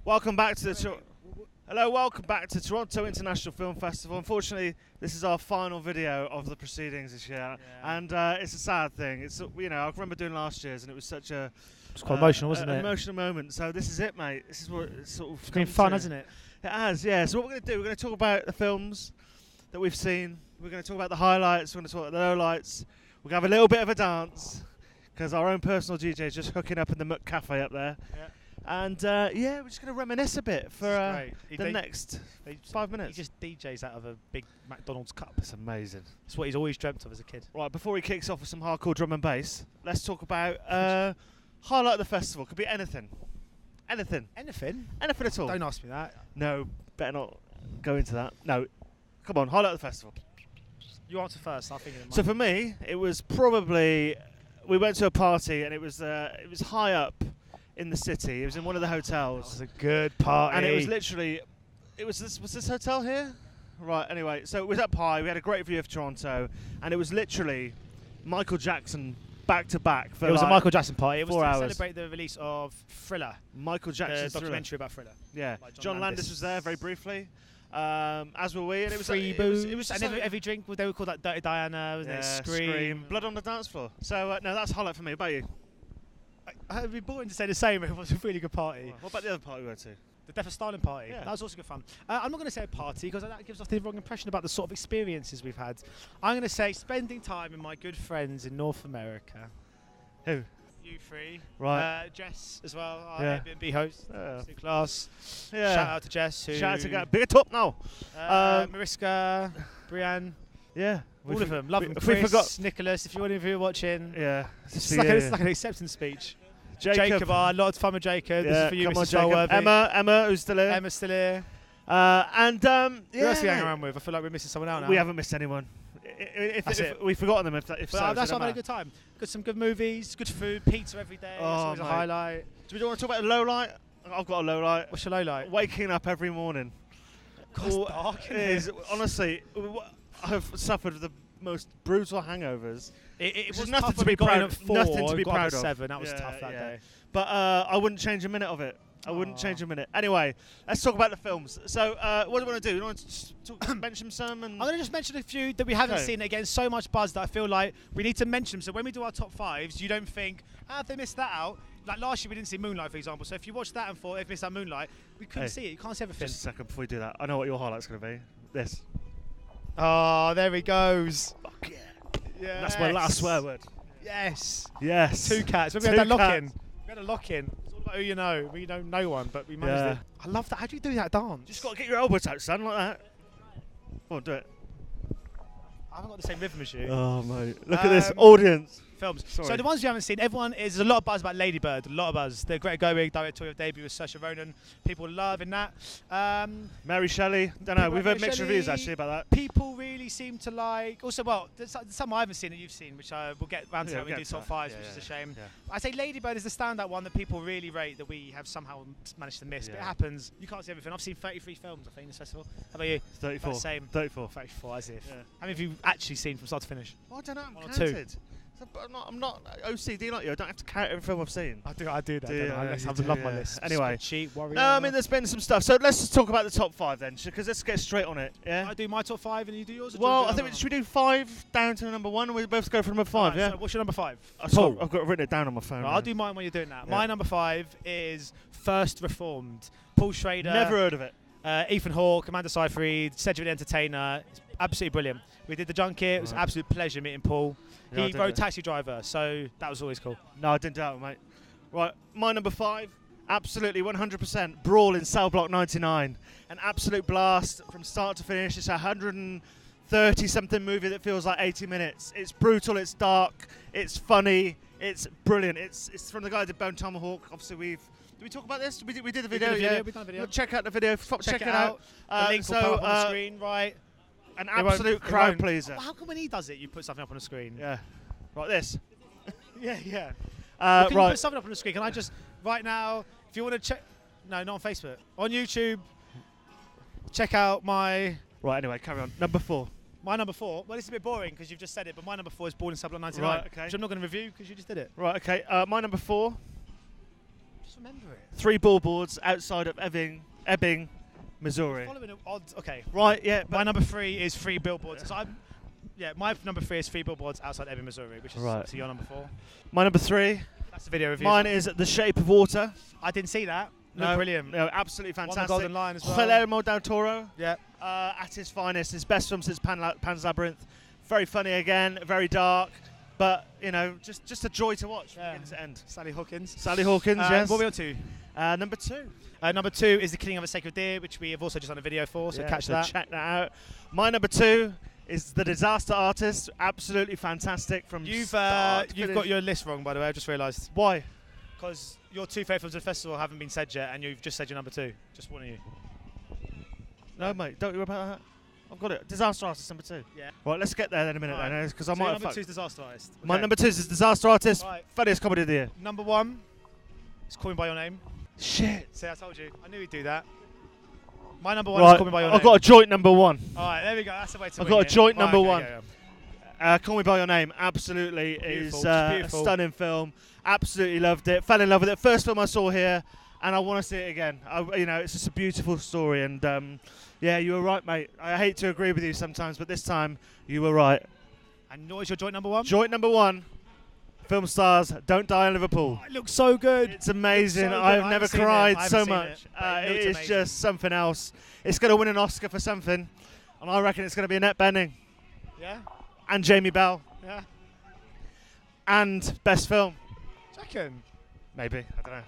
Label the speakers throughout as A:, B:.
A: Welcome back to welcome back to Toronto International Film Festival. Unfortunately, this is our final video of the proceedings this year, and it's a sad thing. It's I remember doing last year's, and it was such a
B: It's quite emotional, wasn't it?
A: Emotional moment. So this is it, mate. This is what it's sort of.
B: It's been fun, hasn't it?
A: It has, yeah. So what we're going to do, we're going to talk about the films that we've seen. We're going to talk about the highlights. We're going to talk about the lowlights. We're going to have a little bit of a dance because our own personal DJ is just hooking up in the Muck Cafe up there.
B: Yeah.
A: And we're just going to reminisce a bit for the next 5 minutes.
B: He just DJs out of a big McDonald's cup.
A: It's amazing.
B: It's what he's always dreamt of as a kid.
A: Right, before he kicks off with some hardcore drum and bass, let's talk about highlight of the festival. Could be anything. Anything.
B: Anything?
A: Anything at all.
B: Don't ask me that.
A: No, better not go into that. No. Come on, highlight of the festival.
B: You answer first. I'll think of it.
A: So for me, it was probably... We went to a party and it was high up in the city. It was in one of the hotels.
B: It was a good party.
A: And it was literally... Was this hotel here? Right, anyway. So it was up high. We had a great view of Toronto. And it was literally Michael Jackson back to back.
B: It was a Michael Jackson party. It was
A: 4
B: to
A: hours.
B: celebrate the release of Thriller.
A: Michael Jackson's
B: the documentary about Thriller.
A: Yeah. John Landis was there very briefly. As were we. And it was
B: Free
A: booze.
B: It was and every drink, they would call that Dirty Diana, wasn't it? Scream.
A: Blood on the dance floor. So, no, that's a highlight for me. What about you?
B: It'd be boring to say the same. It was a really good party.
A: What about the other party we went to?
B: The Death of Stalin party.
A: Yeah.
B: That was also good fun. I'm not going to say a party because that gives off the wrong impression about the sort of experiences we've had. I'm going to say spending time with my good friends in North America.
A: Who?
B: You three.
A: Right.
B: Jess as well, our
A: Yeah.
B: Airbnb host. New class.
A: Yeah.
B: Shout out to Jess.
A: Shout out to guys. Big up now.
B: Mariska, Brianne.
A: Yeah.
B: All of them. Love them.
A: We
B: Chris,
A: forgot.
B: If you're watching.
A: Yeah.
B: It's like an acceptance speech. Jacob, a lot of fun with Jacob.
A: Yeah,
B: this is for you,
A: come
B: Mr.
A: on, Jacob.
B: Solworthy.
A: Emma, who's still here.
B: Emma's still here.
A: Who else
B: are we hanging around with? I feel like we're missing someone out now.
A: We haven't missed anyone. If we've forgotten them, if so.
B: That's why I've had a good time. Got some good movies, good food, pizza every day. That's always a highlight.
A: Do we want to talk about a low light? I've got a low light.
B: What's your low light?
A: Waking up every morning.
B: God, it's dark, isn't it?
A: Honestly, I've suffered the most brutal hangovers.
B: It was
A: nothing
B: tough
A: to be proud of.
B: Nothing
A: to be proud of.
B: 7. That was tough that day.
A: But I wouldn't change a minute of it. I wouldn't change a minute. Anyway, let's talk about the films. So, what do you want to do? You want to mention some? And
B: I'm going to just mention a few that we haven't seen. Again, so much buzz that I feel like we need to mention them. So when we do our top 5s, you don't think, have they missed that out? Like last year, we didn't see Moonlight, for example. So if you watched that and thought they've missed out Moonlight, we couldn't see it. You can't see everything.
A: Just a second before we do that. I know what your highlight's going to be. This.
B: Oh, there he goes.
A: Fuck yeah.
B: Yeah.
A: That's my last swear word.
B: Yes.
A: Yes.
B: 2 cats. We had that lock-in. We had a lock-in. It's all about who you know. We don't know one, but we managed it. I love that. How do you do that dance?
A: Just got to get your elbows out, son, like that. Come on, do it.
B: I haven't got the same rhythm as you.
A: Oh, mate. Look at this audience.
B: Films.
A: Sorry.
B: So the ones you haven't seen, there's a lot of buzz about Lady Bird, a lot of buzz. The Greta Gerwig directorial debut with Saoirse Ronan, people loving that.
A: Mary Shelley, don't know. We've heard mixed
B: Shelley,
A: reviews actually about that.
B: People really seem to like. Also, well, there's some I haven't seen that you've seen, which we'll get round to when we do top 5s, which is a shame. Yeah. I say Lady Bird is the standout one that people really rate that we have somehow managed to miss. But it happens. You can't see everything. I've seen 33 films, I think, this festival. How about you?
A: 34.
B: Same.
A: 34.
B: 34, as if. Yeah. How many have you actually seen from start to finish?
A: Well, I don't know. I'm
B: One or
A: counted. I'm not OCD like you. I don't have to count every film I've seen.
B: I do that. I love my list.
A: Anyway.
B: Cheat, warrior.
A: No, I mean, there's been some stuff. So let's just talk about the top 5 then, because let's get straight on it. Yeah.
B: I do my top 5 and you do yours.
A: Well, I think should we do 5 down to number 1, and we both go for number 5?
B: Right,
A: yeah.
B: So what's your number 5?
A: I've got written it down on my phone.
B: Right, I'll do mine when you're doing that. Yeah. My number 5 is First Reformed. Paul Schrader.
A: Never heard of it.
B: Ethan Hawke, Amanda Seyfried, Cedric the Entertainer. It's absolutely brilliant. We did the junket. It was an absolute pleasure meeting Paul.
A: Yeah,
B: he wrote Taxi Driver, so that was always cool.
A: No, I didn't do that, mate. Right, my number 5, absolutely 100% Brawl in Cell Block 99. An absolute blast from start to finish. It's a 130-something movie that feels like 80 minutes. It's brutal, it's dark, it's funny, it's brilliant. It's from the guy who did Bone Tomahawk. Obviously, did we talk about this? We did a video.
B: We've done a video.
A: Check out the video. Check it out.
B: The link will pop up on the screen, right?
A: An absolute crowd pleaser.
B: How come when he does it, you put something up on the screen?
A: Yeah. Like this.
B: yeah.
A: Can
B: you put something up on the screen? Can I just, right now, if you want to check... No, not on Facebook. On YouTube, check out my...
A: Right, anyway, carry on. Number 4.
B: My number 4, well, this is a bit boring because you've just said it, but my number 4 is Born in Sublime 99,
A: right, okay.
B: which I'm not going to review because you just did it.
A: Right, okay. My number 4,
B: just remember it.
A: 3 billboards outside of Ebbing, Missouri.
B: Following odds. Okay.
A: Right, yeah.
B: My number 3 is 3 billboards. My number 3 is 3 billboards outside Ebbing, Missouri, which is obviously your number 4.
A: My number 3.
B: That's the video review.
A: Mine is The Shape of Water.
B: I didn't see that. No, brilliant.
A: No, absolutely fantastic.
B: Won the Golden Lion as well.
A: Guillermo del Toro.
B: Yeah.
A: At his finest, his best film since Pan's Labyrinth. Very funny again, very dark, but you know, just a joy to watch from beginning to end.
B: Sally Hawkins.
A: Yes.
B: What are we on to?
A: Number 2.
B: Number 2 is The Killing of a Sacred Deer, which we have also just done a video for, so catch that.
A: Check that out. My number 2 is The Disaster Artist. Absolutely fantastic from
B: You've
A: start to
B: got
A: finish.
B: your list wrong, by the way. I just realised.
A: Why?
B: Because your 2 favourite films of the festival haven't been said yet, and you've just said your number 2. Just warning you.
A: No, mate, don't worry about that. I've got it. Disaster Artist number 2.
B: Yeah.
A: Right, let's get there in a minute then, because I might have
B: number 2 is Disaster Artist. Okay.
A: My number 2 is Disaster Artist.
B: Right.
A: Funniest comedy of the year.
B: Number 1 is Call Me By Your Name.
A: Shit.
B: See, I told you. I knew he'd do that. My number 1 is Call Me By Your Name.
A: I've got a joint number 1.
B: All right, there we go. That's the way to
A: I've got a joint number 1.
B: Yeah.
A: Call Me By Your Name absolutely
B: Beautiful,
A: is a stunning film. Absolutely loved it. Fell in love with it. First film I saw here, and I want to see it again. It's just a beautiful story, and yeah, you were right, mate. I hate to agree with you sometimes, but this time you were right.
B: And what is your joint number 1?
A: Joint number 1. Film stars Don't Die in Liverpool.
B: Oh, it looks so good.
A: It's amazing.
B: So
A: I've never cried so much.
B: It
A: is
B: amazing.
A: just something else. It's going to win an Oscar for something, and I reckon it's going to be Annette Bening.
B: Yeah.
A: And Jamie Bell.
B: Yeah.
A: And best film.
B: Do you reckon?
A: Maybe, I don't know.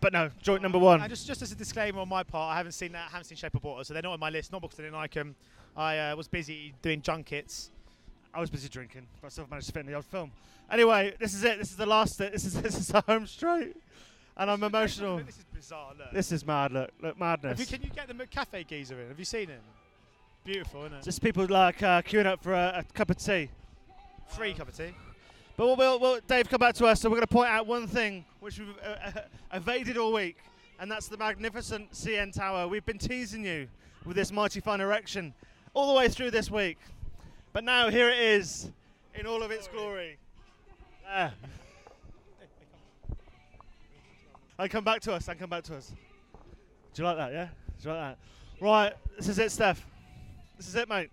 A: But no, joint number 1.
B: And just as a disclaimer on my part, I haven't seen Shape of Water, so they're not on my list. Not because I didn't like them. I was busy doing junkets.
A: I was busy drinking, but I still managed to fit in the odd film. Anyway, this is it. This is the last. This is the home straight, and I'm emotional.
B: This is bizarre. Look.
A: This is mad. Look, madness.
B: Can you get the McCafe geezer in? Have you seen him? Beautiful, isn't it?
A: Just people like queuing up for a cup of tea.
B: Free cup of tea.
A: But we'll Dave, come back to us. So we're going to point out one thing which we've evaded all week, and that's the magnificent CN Tower. We've been teasing you with this mighty fine erection all the way through this week, but now here it is in all of its glory. There. And come back to us. Do you like that? Yeah. Do you like that? Right. This is it, Steph. This is it, mate.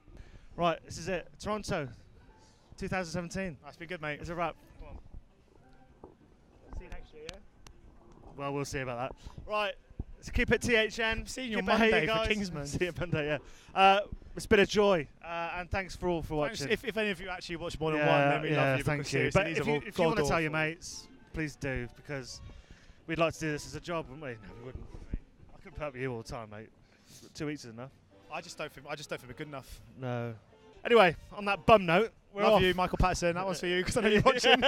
A: Right. This is it. Toronto, 2017.
B: That's been good, mate.
A: It's a wrap.
B: Come on. See you next year, yeah?
A: Well, we'll see about that. Right. Let's keep it THN.
B: See you on
A: Keep it
B: Monday
A: HeyUGuys.
B: for Kingsman.
A: See you Monday. Yeah. It's been a joy, and thanks for watching.
B: If any of you actually watch more than one, then we love you.
A: Thank you. But if you want to tell your mates, please do, because we'd like to do this as a job, wouldn't we? No, we wouldn't. I couldn't put up with you all the time, mate. 2 weeks is enough.
B: I just don't think we're good enough.
A: No. Anyway, on that bum note, we're
B: love
A: off.
B: you, Michael Patterson. That one's for you because I know you're watching.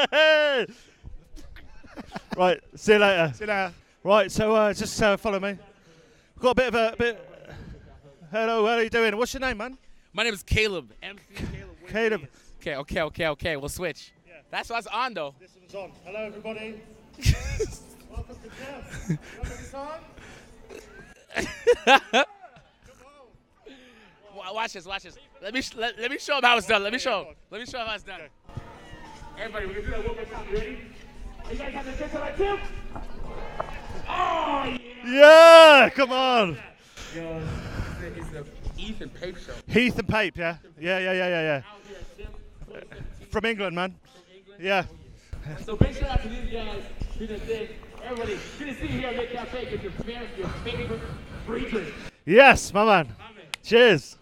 A: Right. See you later.
B: See you later.
A: Right. So just follow me. We've got a bit. Hello. How are you doing? What's your name, man?
C: My name is Caleb. MC Caleb.
A: Caleb.
C: Okay. We'll switch. Yeah. That's what's on, though.
A: This one's on. Hello, everybody. Welcome to Jeff. You having a time?
C: Watch this. Let me show him how it's done. Let me show him how it's done.
A: Okay.
C: Everybody, we're gonna do that one more time. You ready? You guys have the chance to like tip? Oh yeah!
A: Yeah, come on.
C: It's the Heath and Pape show.
A: Heath and Pape, yeah? Yeah. From England, man. Yeah.
C: So big shout out to these guys who did this. Everybody, good to see you here at Lake Cafe. Get your favorite free drink.
A: Yes, my man. Cheers.